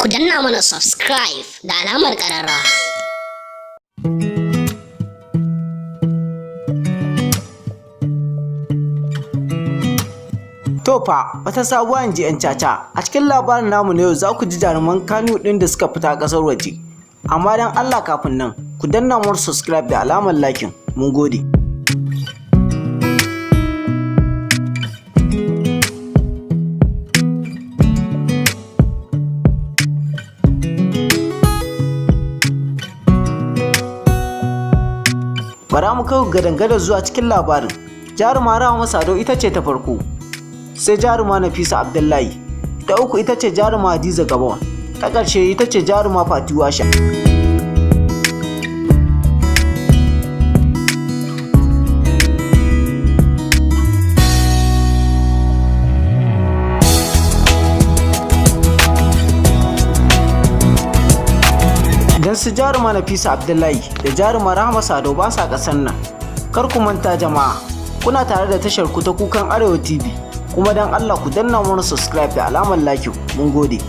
ku danna mana subscribe da alamar ƙararrawa. Tofa wata sabuwa inji 'yan caca. A cikin labarin namu na yau za ku ji jaruman Kannywood ɗin da suka fita ƙasar waje. Amma dan Allah kafin nan ku danna mana subscribe da alamar like. Mun gode. Bara mu kai gadan-gadan zuwa cikin labarin. Jaruma Rahama Sadau ita ce ta farko, sai jaruma Nafisa Abdullahi, ta uku ita ce jaruma Hadiza Gabon, ta ƙarshe ita ce jaruma Fati Washa. Don su jaruma Nafisa Abdullahi da jaruma Rahama Sadau ba sa ƙasar nan. Kar ku manta jama'a, kuna tare da tashar ku ta Kukan Arewa TV, kuma dan Allah ku danna mana subscribe da alamar like. Mun gode.